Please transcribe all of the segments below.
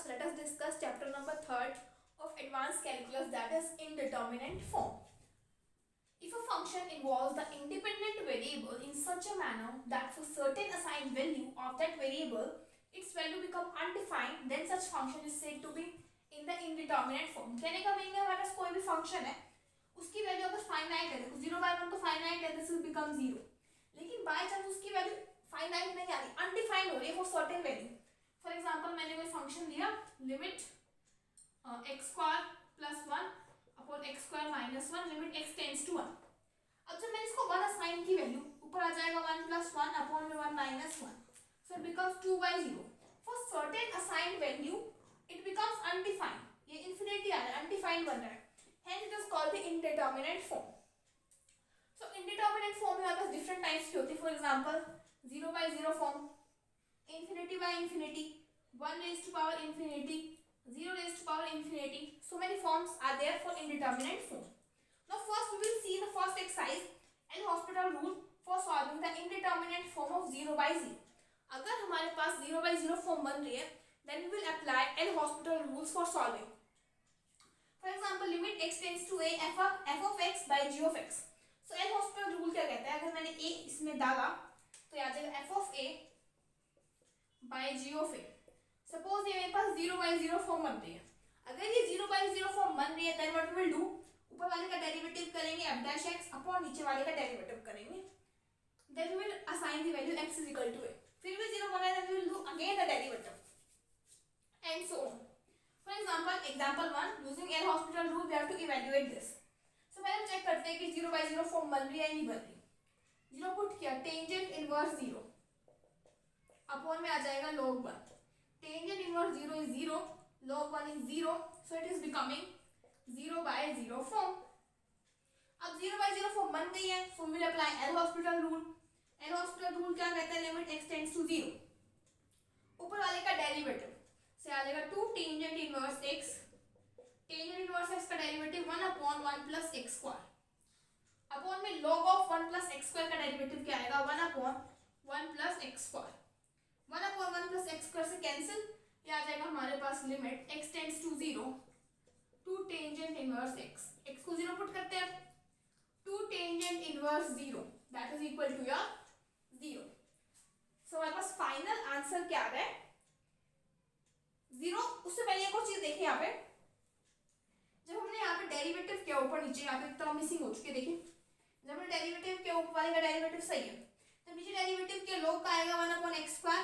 class, let us discuss chapter number 3 of advanced calculus, that is indeterminate form. If a function involves the independent variable in such a manner that for certain assigned value of that variable its value become undefined, then such function is said to be in the indeterminate form. कहने का meaning है हमारे पास कोई भी function है, उसकी value अगर finite है, देखो 0/1 तो फाइनाइट है, दिस विल बिकम 0, लेकिन बाय चांस उसकी वैल्यू फाइनाइट नहीं आ रही, अनडिफाइंड हो रही है for certain value. For example मैंने कोई फंक्शन दिया limit x² + 1 upon x² - 1 limit x tends to 1. अब जब मैंने इसको 1 असाइन की वैल्यू ऊपर आ जाएगा 1 + 1 अपॉन में 1 - 1, so it becomes 2/0. For certain assigned value it becomes undefined, ये इंफिनिटी आ रहा है, अनडिफाइंड बन रहा है, hence it is called the indeterminate form. So indeterminate form में हमारे पास डिफरेंट टाइप्स की होती है. For example 0/0 form, infinity by infinity, 1 raised to power infinity, 0 raised to power infinity. So many forms are there for indeterminate form. Now first we will see the first exercise L'Hospital rule for solving the indeterminate form of 0/0. अगर हमारे पास 0/0 form बन रही है then we will apply L'Hospital rules for solving. For example limit x tends to a f of x by g of x. So L'Hospital rule क्या कहता है, अगर मैंने a इसमें डाला तो आ जाएगा f of a by g of a. Suppose ये मेरे पास 0/0 फॉर्म बन रही है. अगर ये 0/0 फॉर्म बन रही है then what we will do, ऊपर वाले का डेरिवेटिव करेंगे f' अपॉन नीचे वाले का डेरिवेटिव करेंगे, then we will assign the value x = a. फिर भी 0 बना है then we will do again the derivative and so on. For example 1 using L'Hospital rule we have to evaluate this. So पहले check करते हैं कि 0/0 form बन रही है या नहीं बन रही. 0 पुट किया, टेंजेंट इनवर्स 0 अपॉन में आ जाएगा log 1. Tangent inverse 0 is 0, log 1 is 0, so it is becoming 0/0 form. अब 0/0 फॉर्म बन गई है, so we will apply L'Hospital rule. L'Hospital rule क्या कहता है, लिमिट x टेंड्स टू 0, ऊपर वाले का डेरिवेटिव से आ जाएगा 2 tangent inverse x, tangent inverse x का डेरिवेटिव 1 अपॉन 1 + x² अपॉन में log of 1 + x² का डेरिवेटिव क्या आएगा 1 अपॉन 1 + x². 1 अपॉन 1 + x² से कैंसिल, ये आ जाएगा हमारे पास limit x tends to 0 2 tangent inverse x. x को 0 पुट करते हैं, 2 tangent inverse 0 that is equal to your 0. So हमारे पास फाइनल आंसर क्या आ रहा है 0. उससे पहले एक और चीज देखिए, यहाँ पे जब हमने यहाँ पे डेरिवेटिव किया ऊपर नीचे, यहाँ पे टर्म मिसिंग हो चुकी है, देखिए जब हमने डेरिवेटिव किया ऊपर वाले का डेरिवेटिव सही है, तो नीचे डेरिवेटिव के log का आएगा 1 अपॉन x²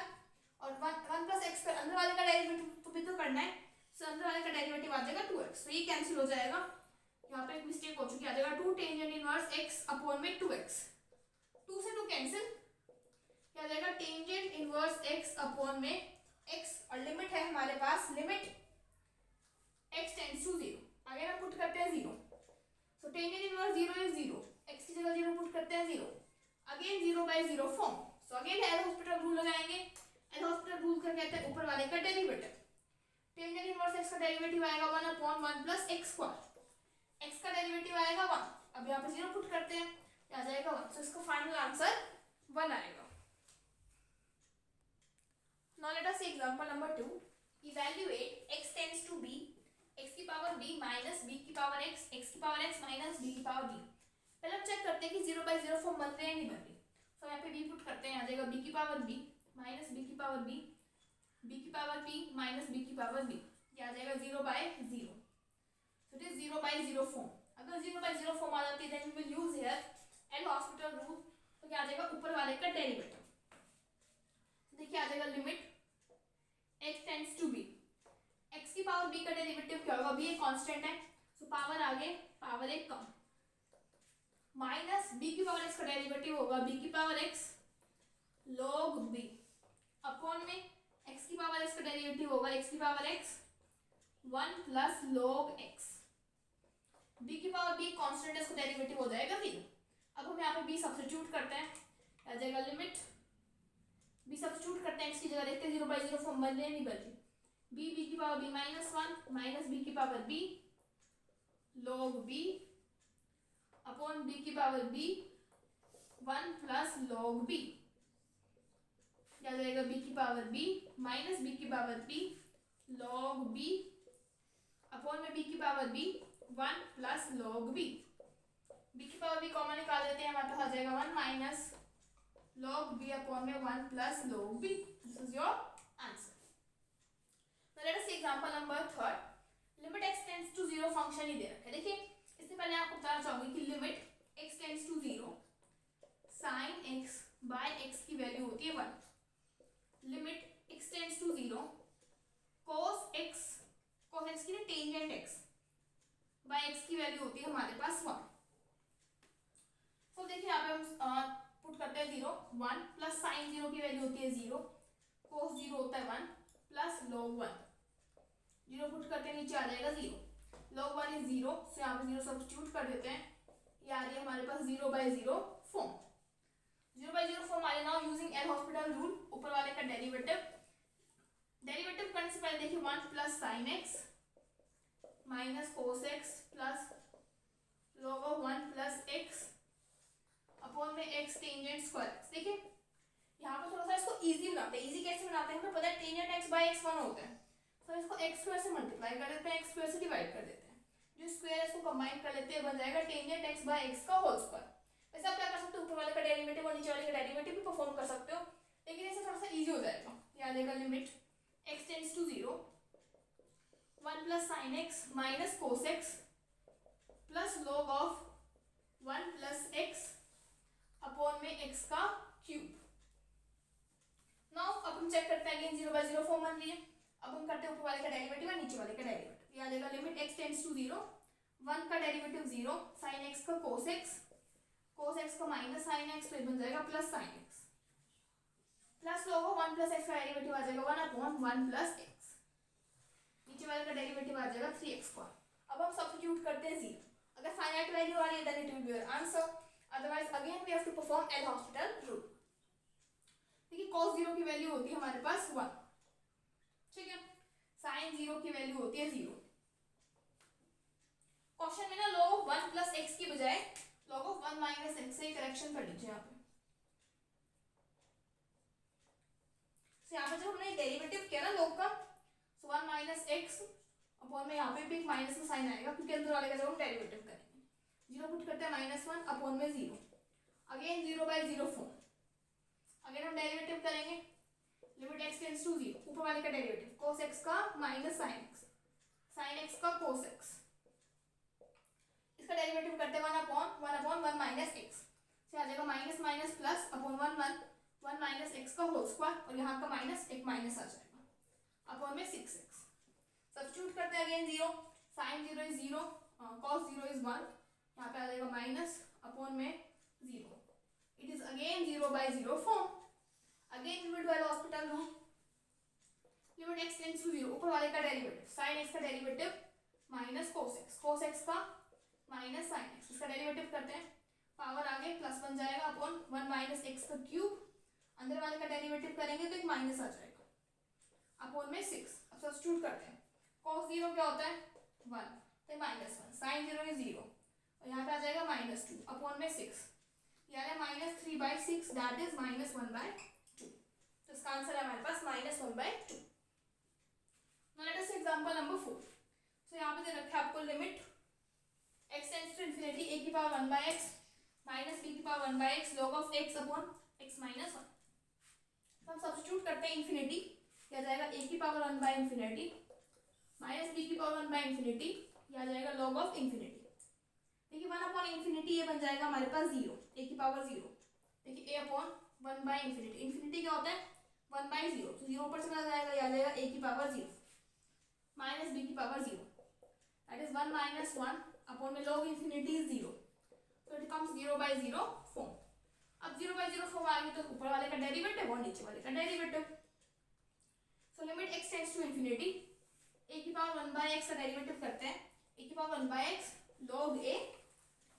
और 1 + x², अंदर वाले का डेरिवेटिव तो भी तो करना है, सो अंदर वाले का डेरिवेटिव आ जाएगा 2x. तो ये कैंसिल हो जाएगा, यहाँ पे एक मिस्टेक हो चुकी है, आ जाएगा 2 टेंजेंट इनवर्स x अपॉन में 2x, 2 से 2 कैंसिल, क्या आ जाएगा टेंजेंट इनवर्स x अपॉन में x, और लिमिट है हमारे पास limit x tends to 0. Again हम पुट करते हैं 0, so tangent inverse 0 is 0, x की जगह 0 पुट करते हैं 0, again 0/0 form. So again L'Hospital rule लगाएंगे. L'Hospital रूल क्या कहता है, ऊपर वाले का डेरिवेटिव, टेंजेंट इनवर्स x का डेरिवेटिव आएगा 1 अपॉन 1 + x², x का डेरिवेटिव आएगा 1, अब यहाँ पे 0 पुट करते हैं, आ जाएगा 1. सो इसका फाइनल आंसर 1 आएगा. Now let us see example number 2. Evaluate x tends to b x की पावर b माइनस b की पावर x, x की पावर x माइनस b की पावर b. पहले हम चेक करते हैं कि 0/0 फॉर्म बन रही है नहीं बन रही. सो यहाँ पे b पुट करते हैं, आ जाएगा b की पावर b माइनस b की पावर b, b की पावर p माइनस b की पावर b, ये आ जाएगा 0/0. So it is 0/0 form. अगर 0/0 फॉर्म आ जाती है then we will use here L'Hospital rule. तो क्या आ जाएगा ऊपर वाले का डेरिवेटिव, देखिए आ जाएगा limit x tends to b, x की पावर b का डेरिवेटिव क्या होगा, b एक कांस्टेंट है, सो पावर आगे पावर एक कम, माइनस b की पावर x का डेरिवेटिव होगा b की power x log b upon में x की पावर x का डेरिवेटिव होगा x की power x 1 + log x. b की पावर b कांस्टेंट है, इसका डेरिवेटिव हो जाएगा 0. अब हम यहाँ पे b सब्स्टिट्यूट करते हैं, आ जाएगा लिमिट b सब्स्टिट्यूट करते हैं, x की जगह देखते हैं 0/0 फॉर्म बन रही है नहीं बन रही. b की पावर b -1 माइनस b की power b log b upon b की पावर b 1 + log b, क्या जाएगा b की पावर b माइनस b की power b log b upon में b की power b 1 plus log b। b की power b common निकाल देते हैं, हमारे पास आ जाएगा 1 माइनस log b अपॉन में 1 plus log b। This is your answer. Now let us see example number 3। Limit x tends to 0 function ही दे रखा है। देखिए इससे पहले आपको बताना चाहूंगी कि limit x tends to 0 sin x by x की वैल्यू होती है 1। Limit x tends to 0 cos x की टेंजेंट x बाय x की वैल्यू होती है हमारे पास 1। तो देखिए यहाँ पे हम पुट करते हैं 0 1 प्लस साइन 0 की वैल्यू होती है 0, cos 0 होता है 1 प्लस log 1। 0 पुट करते हैं नीचे आ जाएगा 0, log 1 इज 0, सो यहाँ पे 0 सब्स्टिट्यूट कर देते हैं। ये आ रही है हमारे पास 0/0 फॉर्म। 0/0 फॉर्म आ रही है now using L hospital rule. ऊपर वाले का डेरिवेटिव करने से पहले देखिए 1 plus sine x minus cos x plus log of 1 plus x upon में x टेंजेंट स्क्वायर एक्स। देखिए यहाँ पे थोड़ा सा इसको इजी बनाते हैं। इजी कैसे बनाते हैं, हमें पता है टेंजेंट x बाय x 1 होता है, तो इसको x स्क्वायर से मल्टीप्लाई कर देते हैं, x स्क्वायर से डिवाइड कर देते हैं। जो स्क्वायर है इसको कंबाइन कर लेते हैं, बन जाएगा टेंजेंट x बाय x का होल स्क्वायर। वैसे आप क्या कर सकते हो, ऊपर वाले का डेरिवेटिव और नीचे वाले का डेरिवेटिव भी परफॉर्म कर सकते हो, लेकिन इससे थोड़ा सा इजी हो जाएगा। ये आ जाएगा limit x tends to 0 1 plus sine x minus cos x plus log of 1 plus x upon में x का क्यूब। नाउ अब हम चेक करते हैं, अगेन 0/0 फॉर्म बन रही है। अब हम करते हैं ऊपर वाले का डेरिवेटिव और नीचे वाले का डेरिवेटिव। ये आ जाएगा लिमिट x टेंड्स टू 0 1 का डेरिवेटिव 0 sin x का cos x का माइनस sin x, तो ये बन जाएगा plus sin x plus log of 1 plus x का डेरिवेटिव आ जाएगा 1 अपॉन 1 प्लस x। नीचे वाले का डेरिवेटिव आ जाएगा 3x²। अब हम सब्स्टिट्यूट करते हैं 0। अगर फाइनाइट वैल्यू आ रही है then it will be your answer, otherwise again we have to perform L hospital rule. देखिए cos 0 की वैल्यू होती है हमारे पास 1, ठीक है। sin 0 की वैल्यू होती है 0। क्वेश्चन में ना log ऑफ 1 प्लस x की बजाय log ऑफ 1 माइनस x से करेक्शन कर लीजिए यहाँ पे। तो यहाँ पे जब हमने डेरिवेटिव किया ना log का, so 1 माइनस x अपॉन में यहाँ पे भी एक माइनस का साइन आएगा क्योंकि अंदर वाले का जब हम डेरिवेटिव करेंगे 0 पुट करते हैं -1 अपॉन में 0, अगेन 0/0 फॉर्म। अगेन हम डेरिवेटिव करेंगे, लिमिट x टेंड्स टू 0 ऊपर वाले का डेरिवेटिव cos x का माइनस sin x का cos x, इसका डेरिवेटिव करते हैं 1 अपॉन 1 माइनस x से आ जाएगा minus minus plus upon 1 minus x का होल स्क्वायर, और यहाँ का माइनस एक माइनस आ जाएगा अपॉन में 6x। सब्स्टिट्यूट करते हैं again 0, sin 0 is 0, cos 0 is 1, यहाँ पे आ जाएगा माइनस अपॉन में 0। It is again 0/0 form. Again limit वाला hospital rule, limit x tends to 0 ऊपर वाले का डेरिवेटिव sin x का डेरिवेटिव माइनस cos x का माइनस sin x, इसका डेरिवेटिव करते हैं, पावर आगे प्लस बन जाएगा अपॉन 1 माइनस x का क्यूब, अंदर वाले का डेरिवेटिव करेंगे तो एक माइनस आ जाएगा अपॉन में 6। अब सब्स्टिट्यूट करते हैं, cos 0 क्या होता है 1, तो -1, sin 0 इज 0, और यहाँ पे आ जाएगा -2 अपॉन में 6, यानी -3/6 दैट इज -1/2। तो इसका आंसर है हमारे पास -1/2। Now let us see example number 4। So यहाँ पे दे रखा है आपको limit x tends to infinity a की पावर 1/x माइनस b की power 1/x log of x upon x minus 1। तो हम सब्स्टिट्यूट करते हैं इंफिनिटी, क्या जाएगा a की पावर 1/इंफिनिटी माइनस b की पावर 1/इंफिनिटी, यह आ जाएगा log ऑफ इंफिनिटी। देखिए 1 अपॉन इंफिनिटी ये बन जाएगा हमारे पास 0, a की पावर 0। देखिए a अपॉन 1/इंफिनिटी, इंफिनिटी क्या होता है 1/0, तो 0 ऊपर चला जाएगा, यह आ जाएगा a की पावर 0 माइनस b की power 0, that is 1 minus 1 upon में log इंफिनिटी इज 0, तो इट कम्स 0/0 फॉर्म। अब 0/0 फॉर्म आ गई तो ऊपर वाले का डेरिवेटिव और नीचे वाले का derivative. So limit x tends to infinity a की पावर 1/x का डेरिवेटिव करते हैं, a की power 1/x log a,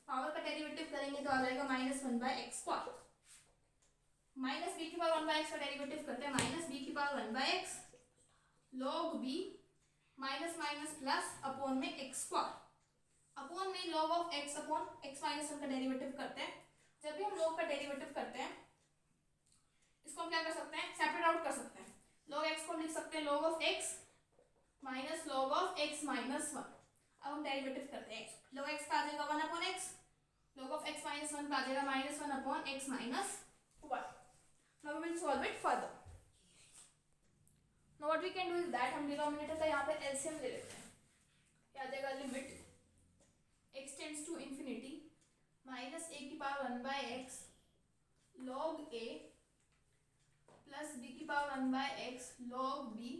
power का डेरिवेटिव करेंगे तो आ जाएगा -1/x², माइनस b की पावर 1/x का डेरिवेटिव करते हैं माइनस b की power 1/x log b minus minus plus upon में x², अपॉन में log of x upon x minus 1 का डेरिवेटिव करते हैं। जब भी हम log का डेरिवेटिव करते हैं इसको हम क्या कर सकते हैं, सेपरेट आउट कर सकते हैं। log x को हम लिख सकते हैं log of x minus log of x minus 1। अब हम डेरिवेटिव करते हैं। लॉग x का आ जाएगा 1 upon x, log of x minus 1 का आ जाएगा -1 upon x minus 1. Now we will solve it further. Now what we can do is that हम denominator का यहाँ पे LCM ले लेते हैं। क्या आ जाएगा limit x tends to infinity minus a की power 1 by x log a plus b की power 1 by x log b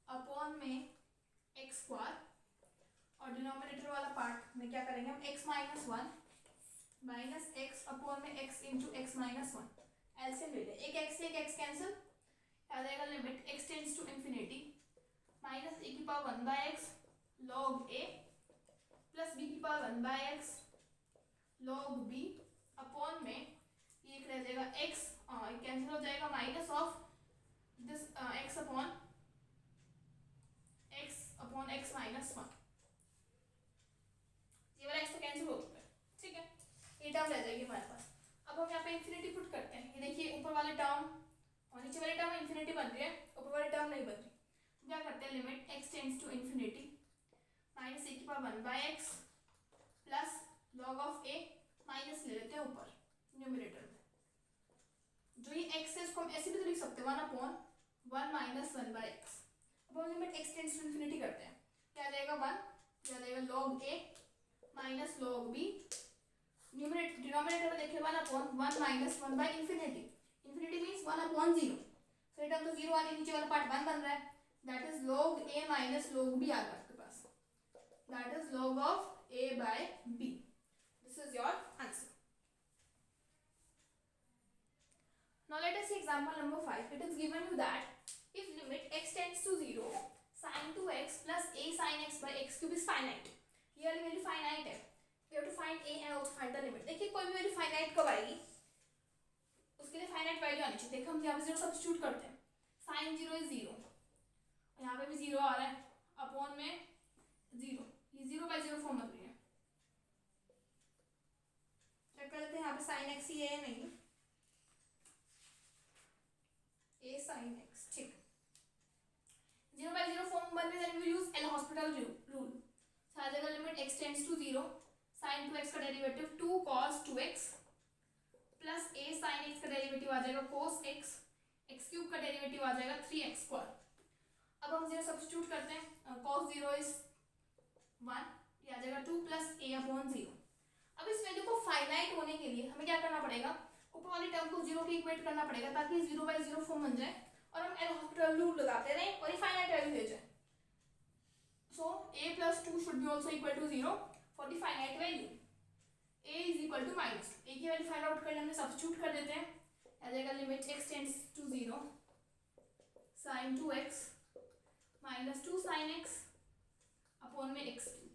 upon में x स्क्वायर, और डिनोमिनेटर वाला पार्ट में क्या करेंगे हम x minus 1 minus x upon में x into x minus 1 LCM ले लें। एक x से एक x कैंसिल, आ जाएगा limit x tends to infinity minus a की power 1 by x log a plus b की power 1 by x log b upon में ये एक रह जाएगा x कैंसिल हो जाएगा minus of this x upon x minus 1। ये वाला x तो कैंसिल हो चुका है, ठीक है, ये टर्म रह जाएगी हमारे पास। अब हम यहाँ पे इंफिनिटी पुट करते हैं। ये देखिए ऊपर वाले टर्म और नीचे वाले टर्म इंफिनिटी बन रही है, ऊपर वाली टर्म नहीं बन रही। क्या करते हैं limit x tends to infinity minus a की power 1 by x plus log of a minus ले लेते हैं ऊपर न्यूमरेटर में। जो ये x है इसको हम ऐसे भी तो लिख सकते हैं 1 अपॉन 1 माइनस 1 बाई एक्स। अब हम limit x tends to infinity करते हैं। क्या आ जाएगा 1, क्या आ जाएगा log a minus log b, numerator denominator में देखिए 1 upon 1 minus 1 by infinity. Infinity means 1 upon 0, सो ये टर्म तो 0 आ रही है, नीचे वाला पार्ट 1 बन रहा है, that is log a minus log b आ गया आपके पास, that is log of a by b। This is your answer. Now let us see example number 5. It is given you that if limit x tends to 0 sin 2x plus a sin x by x cube is finite. ये वाली value finite है, we have to find a and also find the limit. देखिए कोई भी value finite कब आएगी, उसके लिए फाइनाइट वैल्यू आनी चाहिए। देखो हम यहाँ पे 0 सब्स्टिट्यूट करते हैं, sin 0 इज 0, यहाँ पे भी 0 आ रहा है अपॉन में 0, ये 0 बाई 0 फॉर्म बन रही है। चेक कर लेते हैं यहाँ पे sin x ही है नहीं, a sin x, ठीक, 0 by 0 फॉर्म बन रही है, then we use L hospital rule. आ जाएगा limit x tends to 0 sin 2x का derivative 2 cos 2x plus a sin x का डेरिवेटिव आ जाएगा cos x, x क्यूब का डेरिवेटिव आ जाएगा 3x स्क्वायर। अब हम 0 सब्स्टिट्यूट करते हैं, cos 0 इज 1, ये आ जाएगा 2 प्लस a अपॉन 0। अब इस वैल्यू को फाइनाइट होने के लिए हमें क्या करना पड़ेगा, ऊपर वाली टर्म को 0 के इक्वेट करना पड़ेगा ताकि 0 by 0 फॉर्म बन जाए और हम एल हॉस्पिटल रूल लगाते रहें और ये फाइनाइट वैल्यू दे जाए। सो a plus 2 should be also equal to 0 for the finite value. a is equal to minus 2। a की वैल्यू फाइंड आउट करने हमने सब्स्टिट्यूट कर देते हैं, आ जाएगा limit x tends to 0 sin 2x minus 2 sin x upon में x cube.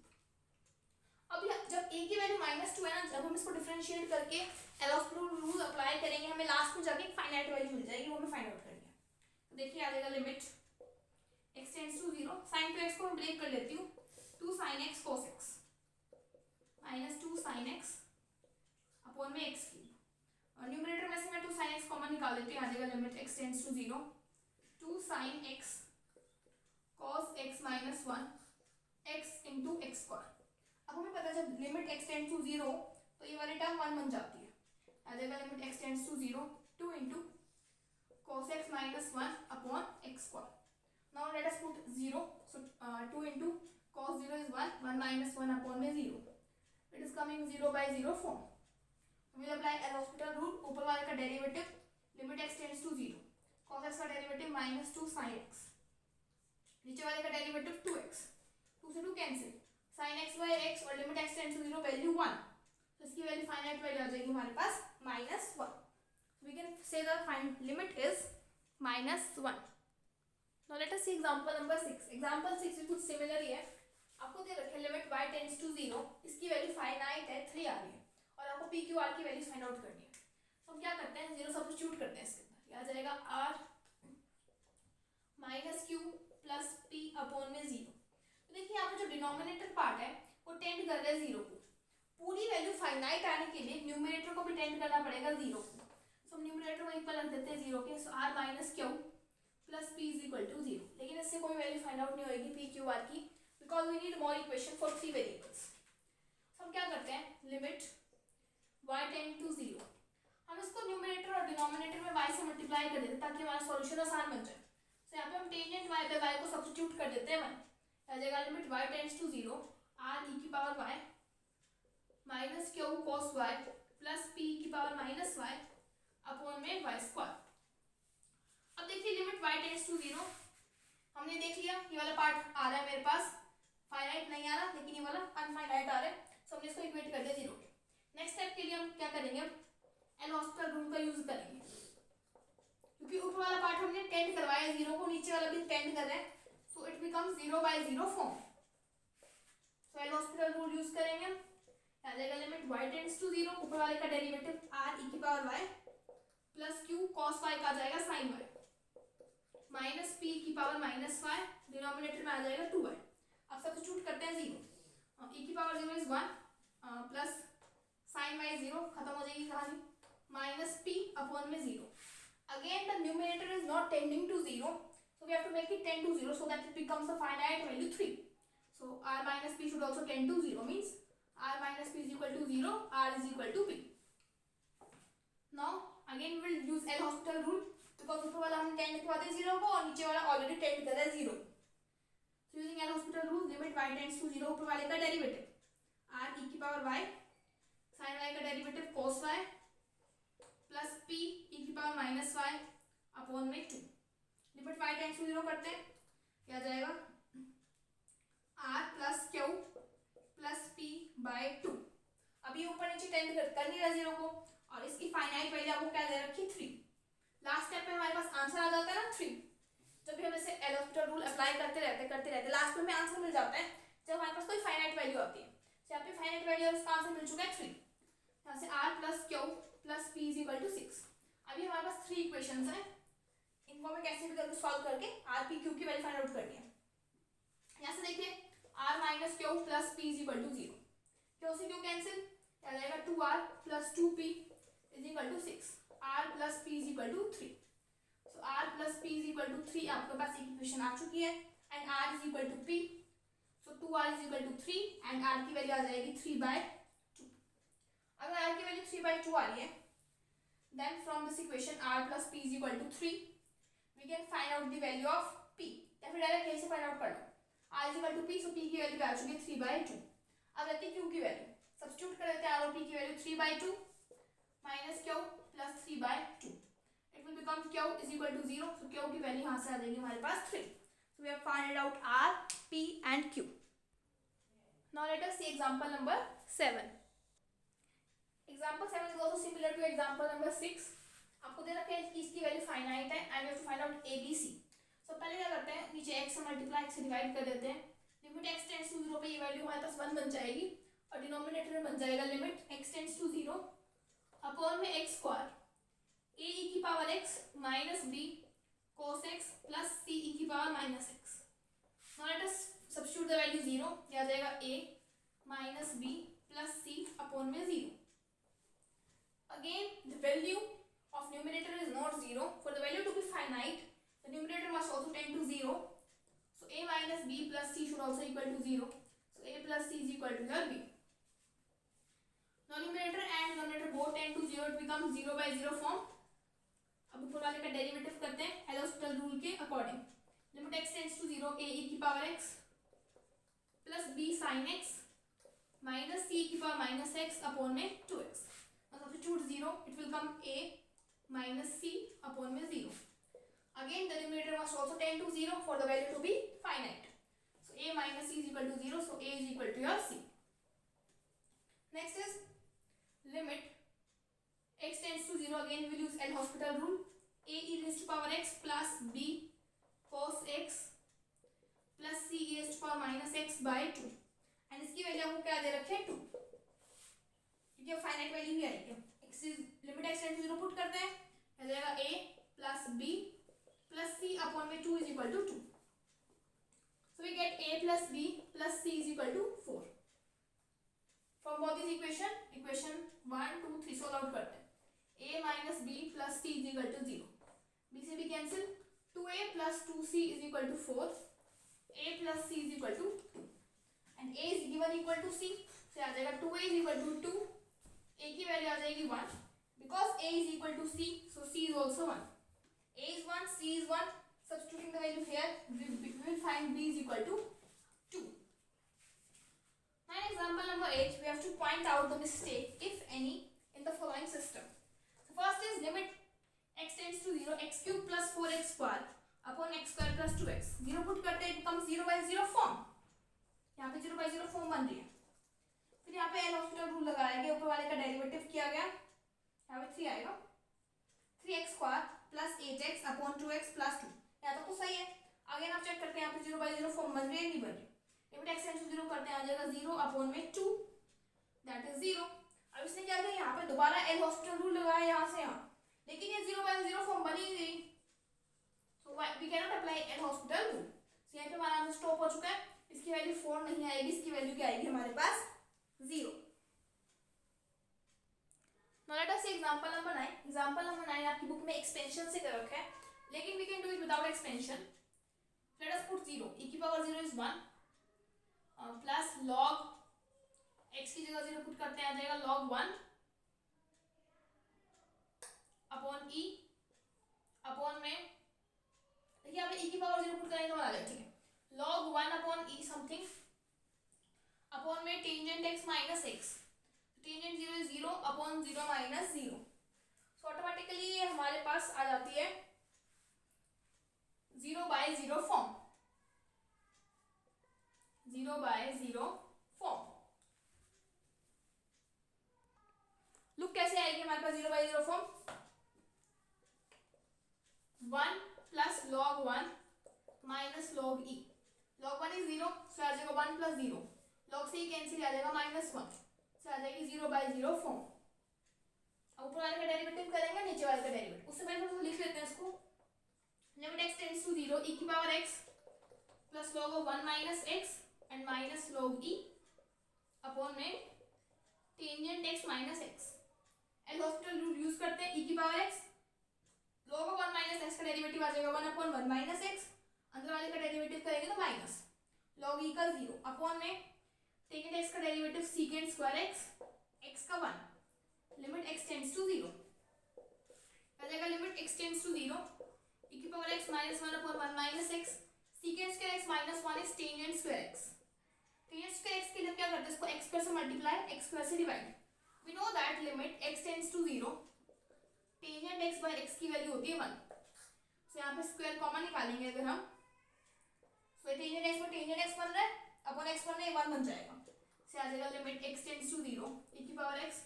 अब जब a की वैल्यू -2 है ना, जब हम इसको डिफरेंशिएट करके एल हॉस्पिटल रूल अप्लाई करेंगे हमें लास्ट में जाके फाइनाइट वैल्यू मिल जाएगी, वो हमें फाइंड आउट करेंगे। तो देखिए आ जाएगा limit x tends to 0 sin 2x को मैं ब्रेक कर लेती हूँ, 2 sin x cos x minus 2 sin x upon में x क्यूब, और न्यूमरेटर में से मैं 2 sin x कॉमन निकाल देती हूँ, आ जाएगा limit x tends to 0 2 sin x cos x minus 1 x into x square. अब हमें पता है जब लिमिट x टेंड्स टू 0 तो ये वाली टर्म 1 बन जाती है, आ जाएगा limit x tends to 0 2 into cos x minus 1 upon x square. Now let us put 0. So 2 into cos 0 is 1, 1 minus 1 upon में 0. It is coming 0 by 0 form. We will apply L hospital rule, ऊपर वाले का derivative limit x tends to 0, cos x का derivative minus 2 sin x, नीचे वाले का derivative 2x, 2 से 2 cancel, sin x by x और limit x tends to 0 value 1, तो इसकी वैल्यू फाइनाइट वैल्यू आ जाएगी हमारे पास -1। We can say the limit is -1. Now let us see example number 6. Example 6 भी कुछ similar ही है। आपको दे रखे लिमिट y टेंड्स टू 0, इसकी वैल्यू फाइनाइट है 3 आ रही है और आपको p q r की वैल्यू फाइंड आउट करनी है। तो हम क्या करते हैं 0 सब्स्टिट्यूट करते हैं इसके अंदर, ये आ जाएगा r minus q plus p upon में 0। तो देखिए यहाँ पे जो डिनोमिनेटर पार्ट है वो टेंड कर रहा है 0 को, पूरी वैल्यू फाइनाइट आने के लिए न्यूमरेटर को भी टेंड करना पड़ेगा 0 को। न्यूमरेटर वहीं पर रख देते हैं 0 के, so r minus q plus p is equal to 0, लेकिन इससे कोई वैल्यू फाइंड आउट नहीं होगी पी क्यू आर की, because we need more equation for 3 variables. हम क्या करते हैं, लिमिट y टेंड टू 0, हम इसको न्यूमरेटर और डिनोमिनेटर में y से मल्टीप्लाई कर देते हैं ताकि हमारा सॉल्यूशन आसान बन जाए। तो यहाँ पे हम टेंजेंट y पे y को सब्स्टिट्यूट कर देते हैं 1, आ जाएगा limit y tends to 0 r e की power y minus q cos y plus p की पावर माइनस y अपॉन में y स्क्वायर। अब देखिए लिमिट y टेंड्स टू 0 हमने देख लिया, ये वाला पार्ट आ रहा है मेरे पास, फाइनाइट नहीं आ रहा लेकिन ये वाला अनफाइनाइट आ रहा है, सो हमने इसको इक्वेट कर दिया 0। नेक्स्ट स्टेप के लिए हम क्या करेंगे, एल हॉस्पिटल रूल का यूज करेंगे, क्योंकि ऊपर वाला पार्ट हमने टेंड करवाया 0 को, नीचे वाला भी टेंड कर रहा है, so it becomes 0/0 form. So L hospital rule use करेंगे, आ जाएगा लिमिट y टेंड्स टू 0, ऊपर वाले का डेरिवेटिव r e की power y plus q cos y का आ जाएगा sin y माइनस p की पावर माइनस y, डिनोमिनेटर में आ जाएगा 2y। अब सब्स्टिट्यूट करते हैं 0, e की power 0 is 1 plus sin y 0, खत्म हो जाएगी कहानी, माइनस p अपॉन में 0। Again the numerator is not tending to 0, so we have to make it tend to 0 so that it becomes a finite value 3. So r minus p should also tend to 0, means r minus p is equal to 0, r is equal to p. Now again we will use L Hospital rule, because ऊपर वाला हमने tend करवा दिया 0 को और नीचे वाला already tend कर रहा है 0। So using L Hospital rule, limit y tends to 0, ऊपर वाले का डेरिवेटिव r e की पावर y sin y का derivative cos y plus p e की पावर माइनस y अपॉन में 2। लिमिट y टेंड्स टू 0 करते हैं, क्या जाएगा r plus q plus p by 2। अभी ऊपर नीचे टेंड कर नहीं रहा 0 को, और इसकी फाइनाइट वैल्यू आपको क्या दे रखी 3। लास्ट स्टेप पे हमारे पास आंसर आ जाता है ना 3, जब भी हम इसे एल हॉस्पिटल रूल अप्लाई करते रहते लास्ट में हमें आंसर मिल जाता है जब हमारे पास कोई फाइनाइट वैल्यू आती है। तो यहाँ पे फाइनाइट वैल्यू और इसका आंसर मिल चुका है 3, यहाँ से r plus q plus p is equal to 6। अभी हमारे पास 3 इक्वेशंस हैं, इनको हमें कैसे भी करके सॉल्व करके r p q की वैल्यू फाइंड आउट करनी है। यहाँ से देखिए r minus q plus p is equal to 0, q से क्यू कैंसिल, आ जाएगा 2r plus 2p is equal to 6, r plus p is equal to 3। So r plus p is equal to 3 आपके पास एक इक्वेशन आ चुकी है, and r is equal to p, so 2r is equal to 3 and r की value आ जाएगी 3/2। अगर r की वैल्यू 3/2 आ रही है, then from this equation r plus p is equal to 3 we can find out the value of p, या फिर direct यहीं से फाइंड आउट कर लो, r is equal to p, so p की वैल्यू आ चुकी है 3/2। अब रहती है q की वैल्यू, सब्स्टिट्यूट कर देते हैं r और p की value 3/2 minus q plus 3/2, it will become q is equal to 0, so q की वैल्यू यहाँ से आ जाएगी हमारे पास 3। So we have found out r, p and q। Now let us see example number 7। Example 7 is also similar to example number 6। आपको दे रखा है कि इसकी वैल्यू फाइनाइट है and we have to find out a b c। सो पहले क्या करते हैं, नीचे x से मल्टीप्लाई x से डिवाइड कर देते हैं, लिमिट x टेंड्स टू 0 पे ये वैल्यू हमारे पास 1 बन जाएगी, और डिनोमिनेटर में बन जाएगा limit x tends to 0 upon में x स्क्वायर a e की power x minus b cos x plus c e की power minus x। Now let us substitute the value 0, ये आ जाएगा a minus b plus c upon में 0। Again the value of numerator is not 0, for the value to be finite the numerator must also tend to 0, so a minus b plus c should also equal to 0, so a plus c is equal to your b। Now numerator and denominator both tend to 0, it becomes 0/0 form। अब ऊपर वाले का derivative करते हैं L hospital rule के according, limit x tends to 0 a e की power x plus b sin x minus c की power minus x upon में 2x। now substitute 0, it will come a minus c upon में 0। Again the numerator must also tend to 0 for the value to be finite, so a minus c is equal to 0, so a is equal to your c। Next is limit x tends to 0, again we will use L Hospital rule, a e raised to power x plus b cos x plus c e raised to power minus x by 2, and इसकी value आपको क्या दे रखे हैं 2, क्योंकि finite value ही आएगी। Limit x tends to 0 put करते हैं, आ जाएगा a plus b plus c upon में 2 is equal to 2, so we get a plus b plus c is equal to 4। From both this equation 1 2 3 solve out करते हैं, a minus b plus c is equal to 0, b से b cancel, 2a plus 2c is equal to 4. a plus c is equal to 2 and a is given equal to c. So आ जाएगा 2a is equal to 2. a की value आ जाएगी 1 because a is equal to c, so c is also 1. a is 1, c is 1. Substituting the value here, we will find b is equal to 2. Now in example number 8, we have to point out the mistake, if any, in the following system. So first is limit x tends to 0, x cube plus 4x square upon x square plus 2x. 0 put करते हैं, becomes 0 by 0 form. यहाँ पे 0 by 0 form बन रही है. फिर यहाँ पे एल हॉस्पिटल रूल लगाया गया, ऊपर वाले का डेरिवेटिव किया गया, यहाँ पे 3 आएगा, 3x square plus 8x upon 2x plus 2. यहाँ तक तो सही है. आगे आप चेक करते हैं, यहाँ पे 0 by 0 फॉर्म बन रही है नहीं बन रही. लिमिट x टेंड्स टू 0 करते हैं, आ जाएगा 0 अपॉन में 2, दैट इज 0. अब इसने क्या किया, यहाँ पे दोबारा एल हॉस्पिटल रूल लगाया यहाँ से यहाँ, लेकिन ये 0 by 0 फॉर्म बनी ही नहीं, so we can not apply L hospital rule. So यहाँ पे हमारा आंसर स्टॉप हो चुका है. इसकी वैल्यू 4 नहीं आएगी, इसकी वैल्यू क्या आएगी हमारे पास 0. Now let us see example number 9. Example number 9 आपकी बुक में एक्सपेंशन से कर रखा है, लेकिन we can do it without expansion. Let us put 0. e की power 0 is 1 plus log x की जगह 0 पुट करते हैं, आ जाएगा log 1 अपॉन e अपॉन में, देखिए यहाँ पे e की पावर 0 पुट करेंगे तो आ जाएगा, ठीक है, log 1 upon e something upon में tangent x minus x. Tangent 0 is 0 upon 0 minus 0. So automatically ये हमारे पास आ जाती है 0 by 0 form. 0 by 0 form. Look कैसे आएगी हमारे पास 0 by 0 form. 1 plus log 1 minus log e. log 1 is 0, so आ जाएगा 1 प्लस 0. log से कैंसिल आ जाएगा माइनस 1, सो आ जाएगी 0 by 0 फॉर्म. अब ऊपर वाले का डेरिवेटिव करेंगे, नीचे वाले का डेरिवेटिव. उससे पहले हम लिख लेते हैं इसको. Limit x tends to 0, e की power x plus log of 1 minus x and minus log e upon में tangent x minus x. L hospital rule use करते हैं, e की power x log of 1 minus x का derivative आ जाएगा 1 upon 1 minus x. अंदर वाले का डेरिवेटिव करेंगे तो माइनस log e का 0 अपॉन में टेंजेंट x का डेरिवेटिव secant स्क्वायर x का 1. लिमिट x टेंड्स टू 0 आ जाएगा, limit x tends to 0, e की power x minus 1 upon 1 minus x. secant square x minus 1 is tangent square x. Tangent square x के लिए क्या करते हैं, इसको x स्क्वायर से मल्टीप्लाई, x स्क्वायर से divide. We know that limit x tends to 0, tangent x by x की value होती है 1. सो यहाँ पे स्क्वायर कॉमन निकालेंगे अगर हम, सो टेंजेंट x में टेंजेंट x बन रहा है अपॉन x बन रहा है 1 बन जाएगा. से आ जाएगा limit x tends to 0, e की power x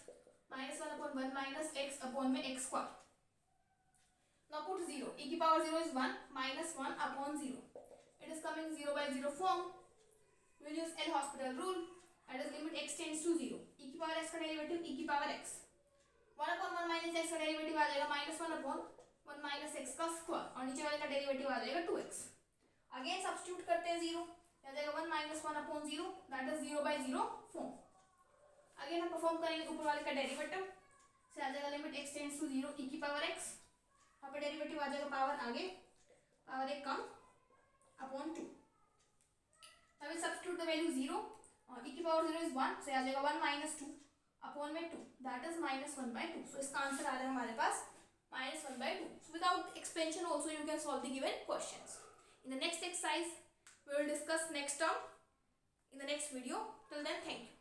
minus 1 upon 1 minus x upon में x square. Now put 0. e की power 0 is 1 minus 1 upon 0. It is coming 0 by 0 form. We will use L Hospital rule. That is limit x tends to 0. e की power x का derivative e की power x. 1 upon 1 minus x का derivative आ जाएगा minus 1 upon 1 minus x का square और नीचे वाले का डेरिवेटिव आ जाएगा 2x. Again substitute करते हैं 0. आ जाएगा 1 minus 1 upon 0. That is 0 by 0 form. Again हम परफॉर्म करेंगे ऊपर वाले का डेरिवेटिव. से आ जाएगा limit x tends to 0 e की power x. यहाँ पे डेरिवेटिव आ जाएगा पावर आगे, पावर 1 कम अपॉन 2. अब सब्स्टिट्यूट द वैल्यू 0 और e की पावर 0 इज 1, से आ जाएगा 1 माइनस 2 अपॉन में 2, that is minus 1 by 2. So इसका आंसर आ रहा है हमारे पास minus 1 by 2. So without expansion also you can solve the given questions. In the next exercise we will discuss next term in the next video. Till then, thank you.